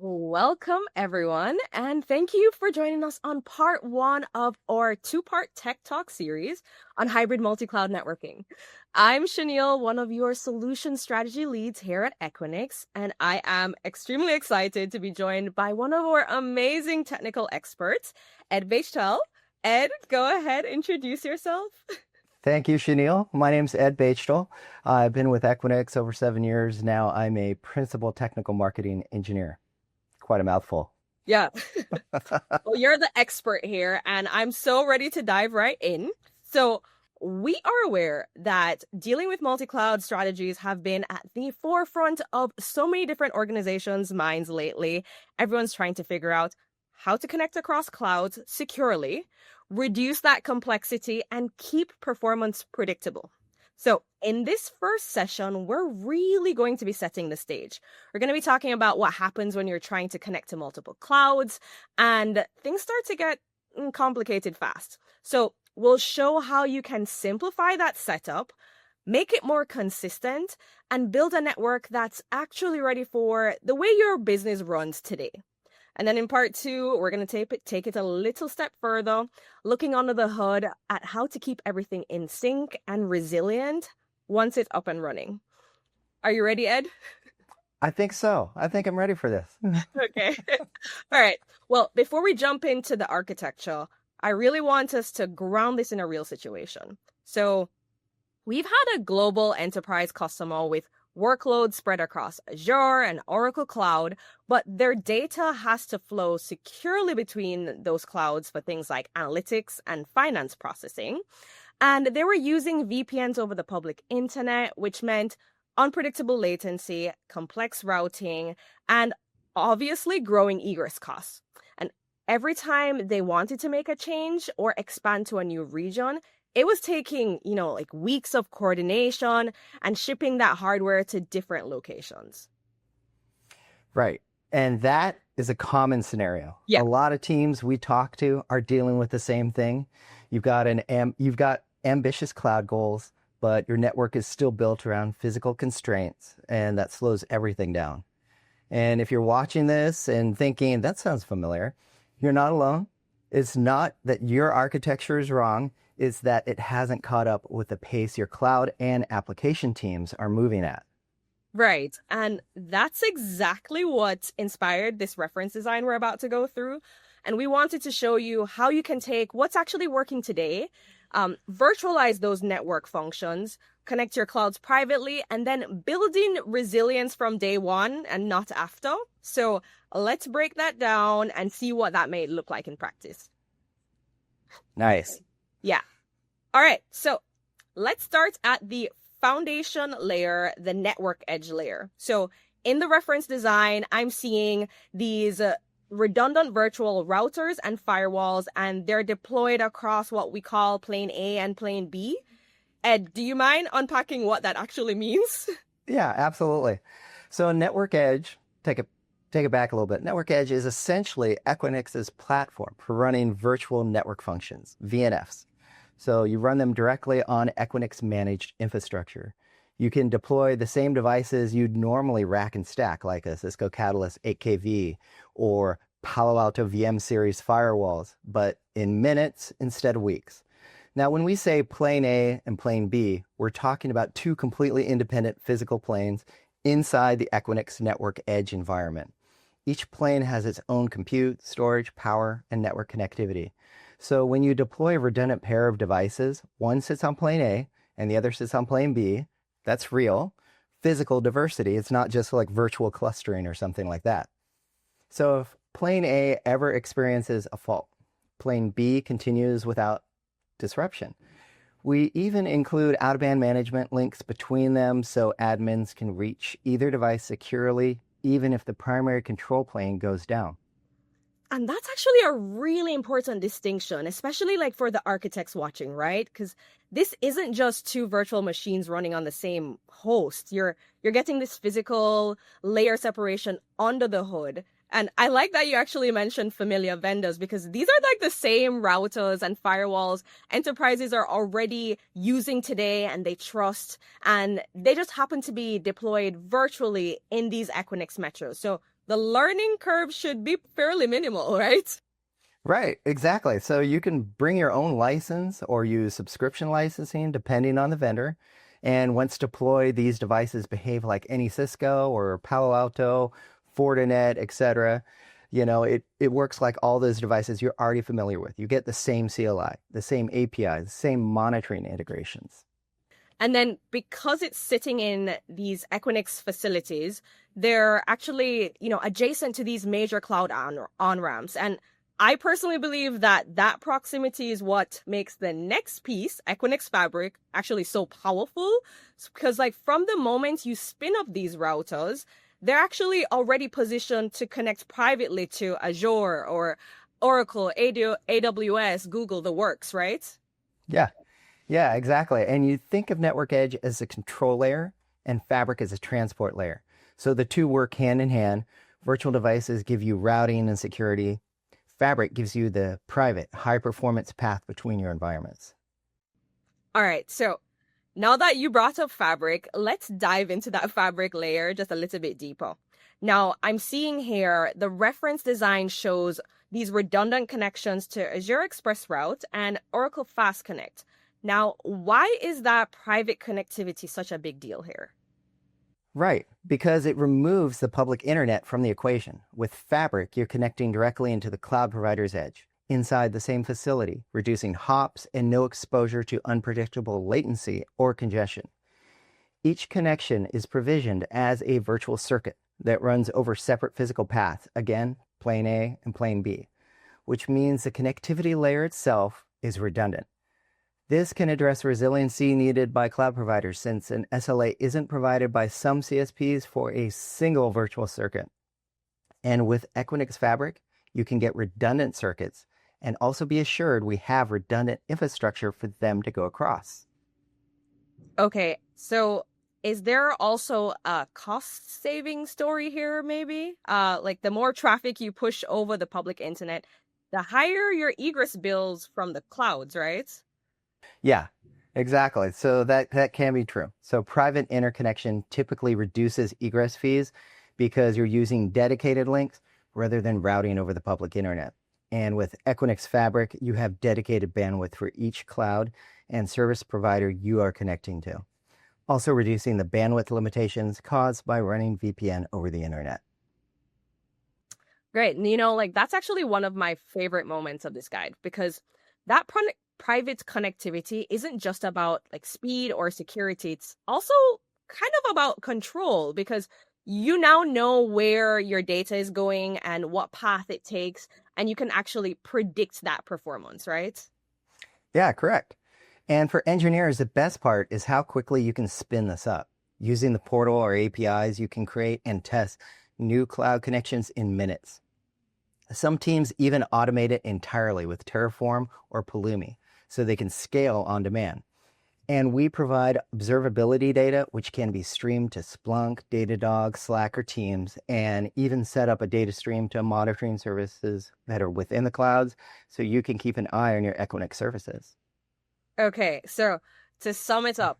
Welcome, everyone, and thank you for joining us on part one of our two-part Tech Talk series on hybrid multi-cloud networking. I'm Shaniel, one of your solution strategy leads here at Equinix, and I am extremely excited to be joined by one of our amazing technical experts, Ed Bechtel. Ed, go ahead, introduce yourself. Thank you, Shaniel. My name's Ed Bechtel. I've been with Equinix over 7 years now. I'm a principal technical marketing engineer. Quite a mouthful. Yeah. Well, you're the expert here, and I'm so ready to dive right in. So, we are aware that dealing with multi-cloud strategies have been at the forefront of so many different organizations' minds lately. Everyone's trying to figure out how to connect across clouds securely, reduce that complexity, and keep performance predictable. So, in this first session, we're really going to be setting the stage. We're going to be talking about what happens when you're trying to connect to multiple clouds, and things start to get complicated fast. So, we'll show how you can simplify that setup, make it more consistent, and build a network that's actually ready for the way your business runs today. And then in part two, we're going to take it a little step further, looking under the hood at how to keep everything in sync and resilient once it's up and running. Are you ready, Ed? I think so. I think I'm ready for this. Okay. All right. Well, before we jump into the architecture, I really want us to ground this in a real situation. So we've had a global enterprise customer with workloads spread across Azure and Oracle Cloud, but their data has to flow securely between those clouds for things like analytics and finance processing. And they were using VPNs over the public internet, which meant unpredictable latency, complex routing, and obviously growing egress costs. And every time they wanted to make a change or expand to a new region, it was taking, like weeks of coordination and shipping that hardware to different locations. Right. And that is a common scenario. Yeah. A lot of teams we talk to are dealing with the same thing. You've got ambitious cloud goals, but your network is still built around physical constraints, and that slows everything down. And if you're watching this and thinking, that sounds familiar, you're not alone. It's not that your architecture is wrong. Is that it hasn't caught up with the pace your cloud and application teams are moving at. Right. And that's exactly what inspired this reference design we're about to go through. And we wanted to show you how you can take what's actually working today, virtualize those network functions, connect your clouds privately, and then building resilience from day one and not after. So let's break that down and see what that may look like in practice. Nice. Yeah. All right. So let's start at the foundation layer, the network edge layer. So in the reference design, I'm seeing these redundant virtual routers and firewalls, and they're deployed across what we call plane A and plane B. Ed, do you mind unpacking what that actually means? Yeah, absolutely. So network edge, take it back a little bit. Network edge is essentially Equinix's platform for running virtual network functions, VNFs. So you run them directly on Equinix managed infrastructure. You can deploy the same devices you'd normally rack and stack, like a Cisco Catalyst 8KV or Palo Alto VM series firewalls, but in minutes instead of weeks. Now, when we say plane A and plane B, we're talking about two completely independent physical planes inside the Equinix network edge environment. Each plane has its own compute, storage, power, and network connectivity. So when you deploy a redundant pair of devices, one sits on plane A and the other sits on plane B, that's real physical diversity. It's not just like virtual clustering or something like that. So if plane A ever experiences a fault, plane B continues without disruption. We even include out-of-band management links between them so admins can reach either device securely, even if the primary control plane goes down. And that's actually a really important distinction, especially like for the architects watching, right? Because this isn't just two virtual machines running on the same host. You're getting this physical layer separation under the hood. And I like that you actually mentioned familiar vendors, because these are like the same routers and firewalls enterprises are already using today and they trust, and they just happen to be deployed virtually in these Equinix metros. So the learning curve should be fairly minimal, right? Right, exactly. So you can bring your own license or use subscription licensing depending on the vendor. And once deployed, these devices behave like any Cisco or Palo Alto, Fortinet, etc. It works like all those devices you're already familiar with. You get the same CLI, the same API, the same monitoring integrations. And then because it's sitting in these Equinix facilities, they're actually, adjacent to these major cloud on-ramps. And I personally believe that that proximity is what makes the next piece, Equinix Fabric, actually so powerful. Because like from the moment you spin up these routers, they're actually already positioned to connect privately to Azure or Oracle, AWS, Google, the works, right? Yeah, yeah, exactly. And you think of network edge as a control layer and fabric as a transport layer. So the two work hand in hand. Virtual devices give you routing and security. Fabric gives you the private, high-performance path between your environments. All right, so now that you brought up Fabric, let's dive into that Fabric layer just a little bit deeper. Now, I'm seeing here the reference design shows these redundant connections to Azure Express Route and Oracle Fast Connect. Now, why is that private connectivity such a big deal here? Right, because it removes the public internet from the equation. With Fabric, you're connecting directly into the cloud provider's edge, inside the same facility, reducing hops and no exposure to unpredictable latency or congestion. Each connection is provisioned as a virtual circuit that runs over separate physical paths, again, plane A and plane B, which means the connectivity layer itself is redundant. This can address resiliency needed by cloud providers since an SLA isn't provided by some CSPs for a single virtual circuit. And with Equinix Fabric, you can get redundant circuits and also be assured we have redundant infrastructure for them to go across. Okay, so is there also a cost saving story here, maybe? Like the more traffic you push over the public internet, the higher your egress bills from the clouds, right? Yeah, exactly. So that can be true. So private interconnection typically reduces egress fees because you're using dedicated links rather than routing over the public internet. And with Equinix Fabric, you have dedicated bandwidth for each cloud and service provider you are connecting to, also reducing the bandwidth limitations caused by running VPN over the internet. Great. Like that's actually one of my favorite moments of this guide because that private connectivity isn't just about like speed or security. It's also kind of about control because you now know where your data is going and what path it takes, and you can actually predict that performance, right? Yeah, correct. And for engineers, the best part is how quickly you can spin this up. Using the portal or APIs, you can create and test new cloud connections in minutes. Some teams even automate it entirely with Terraform or Pulumi, so they can scale on demand. And we provide observability data, which can be streamed to Splunk, Datadog, Slack, or Teams, and even set up a data stream to monitoring services that are within the clouds, so you can keep an eye on your Equinix services. Okay, so to sum it up,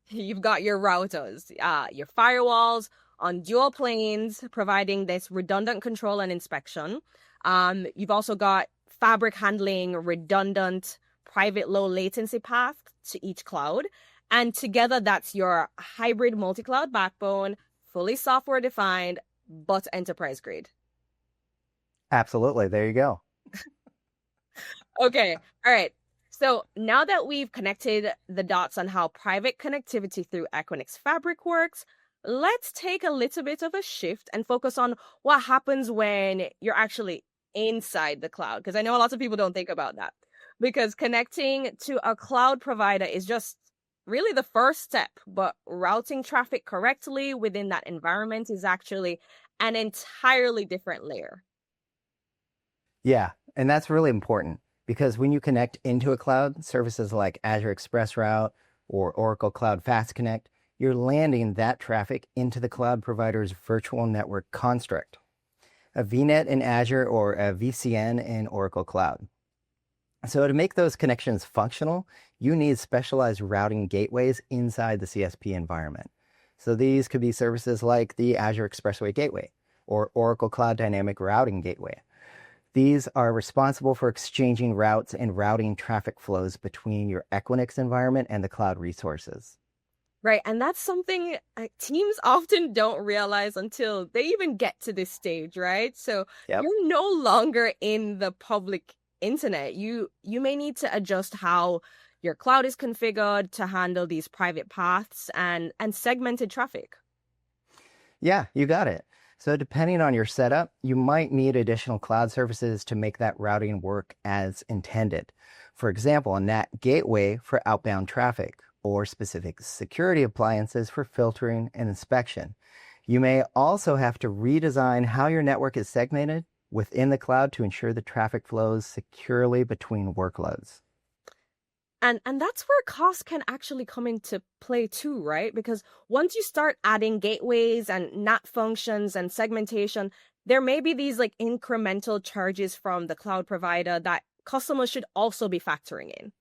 you've got your routers, your firewalls on dual planes, providing this redundant control and inspection. You've also got Fabric handling redundant private low latency path to each cloud. And together, that's your hybrid multi-cloud backbone, fully software defined, but enterprise grade. Absolutely. There you go. Okay. All right. So now that we've connected the dots on how private connectivity through Equinix Fabric works, let's take a little bit of a shift and focus on what happens when you're actually inside the cloud. Because I know a lot of people don't think about that. Because connecting to a cloud provider is just really the first step, but routing traffic correctly within that environment is actually an entirely different layer. Yeah, and that's really important because when you connect into a cloud, services like Azure Express Route or Oracle Cloud Fast Connect, you're landing that traffic into the cloud provider's virtual network construct, a VNet in Azure or a VCN in Oracle Cloud. So to make those connections functional, you need specialized routing gateways inside the CSP environment. So these could be services like the Azure Expressway Gateway, or Oracle Cloud Dynamic Routing Gateway. These are responsible for exchanging routes and routing traffic flows between your Equinix environment and the cloud resources. Right. And that's something teams often don't realize until they even get to this stage, right? So Yep. you're no longer in the public internet. You may need to adjust how your cloud is configured to handle these private paths and segmented traffic. Yeah, you got it. So depending on your setup, you might need additional cloud services to make that routing work as intended. For example, a NAT gateway for outbound traffic or specific security appliances for filtering and inspection. You may also have to redesign how your network is segmented within the cloud to ensure the traffic flows securely between workloads. And that's where cost can actually come into play too, right? Because once you start adding gateways and NAT functions and segmentation, there may be these like incremental charges from the cloud provider that customers should also be factoring in.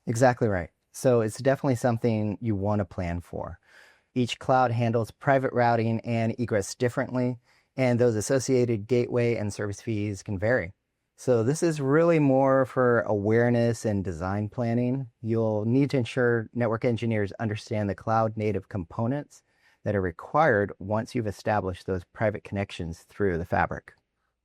Exactly right. So it's definitely something you want to plan for. Each cloud handles private routing and egress differently, and those associated gateway and service fees can vary. So this is really more for awareness and design planning. You'll need to ensure network engineers understand the cloud native components that are required once you've established those private connections through the fabric.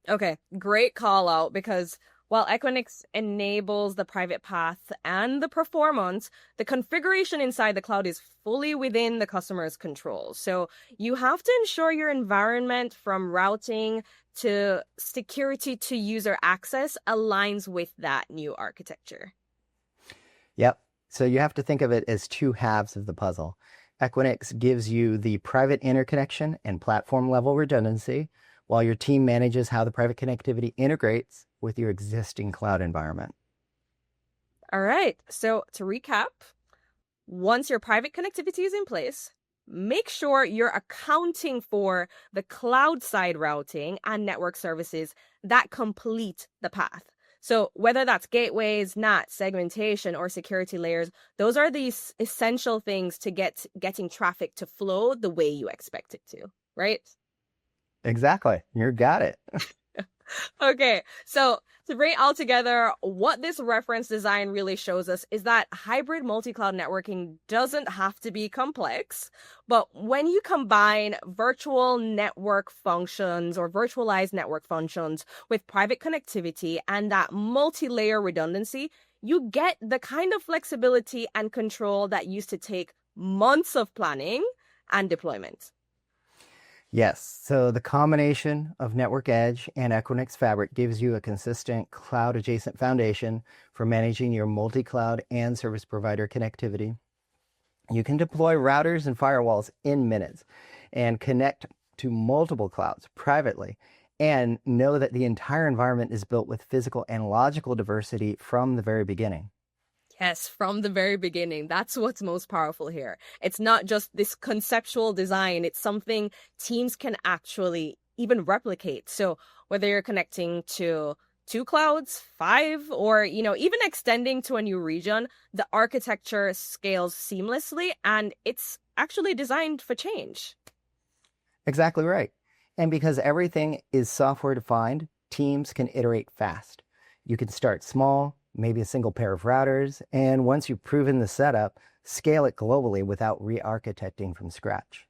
Okay, great call out because while Equinix enables the private path and the performance, the configuration inside the cloud is fully within the customer's control. So you have to ensure your environment from routing to security to user access aligns with that new architecture. Yep. So you have to think of it as two halves of the puzzle. Equinix gives you the private interconnection and platform level redundancy, while your team manages how the private connectivity integrates with your existing cloud environment. All right. So to recap, once your private connectivity is in place, make sure you're accounting for the cloud side routing and network services that complete the path. So whether that's gateways, NAT, segmentation, or security layers, those are these essential things to getting traffic to flow the way you expect it to, right? Exactly. You got it. Okay, so to bring it all together, what this reference design really shows us is that hybrid multi-cloud networking doesn't have to be complex, but when you combine virtual network functions or virtualized network functions with private connectivity and that multi-layer redundancy, you get the kind of flexibility and control that used to take months of planning and deployment. Yes. So the combination of Network Edge and Equinix Fabric gives you a consistent cloud adjacent foundation for managing your multi-cloud and service provider connectivity. You can deploy routers and firewalls in minutes and connect to multiple clouds privately and know that the entire environment is built with physical and logical diversity from the very beginning. Yes, from the very beginning. That's what's most powerful here. It's not just this conceptual design, it's something teams can actually even replicate. So whether you're connecting to two clouds, five, or even extending to a new region, the architecture scales seamlessly and it's actually designed for change. Exactly right. And because everything is software defined, teams can iterate fast. You can start small, maybe a single pair of routers, and once you've proven the setup, scale it globally without re-architecting from scratch.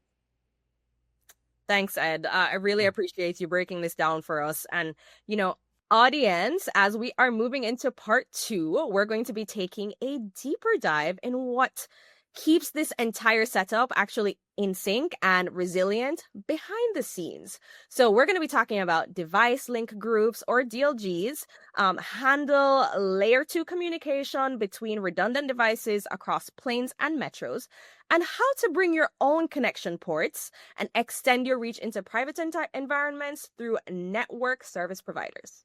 Thanks, Ed. I really appreciate you breaking this down for us. And, audience, as we are moving into part 2, we're going to be taking a deeper dive in what keeps this entire setup actually in sync and resilient behind the scenes. So we're going to be talking about device link groups or DLGs, handle layer 2 communication between redundant devices across planes and metros, and how to bring your own connection ports and extend your reach into private environments through network service providers.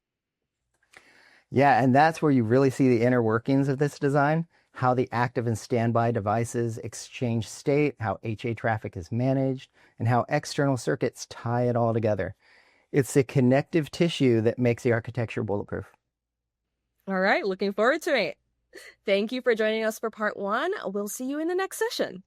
Yeah, and that's where you really see the inner workings of this design, how the active and standby devices exchange state, how HA traffic is managed, and how external circuits tie it all together. It's the connective tissue that makes the architecture bulletproof. All right, looking forward to it. Thank you for joining us for part 1. We'll see you in the next session.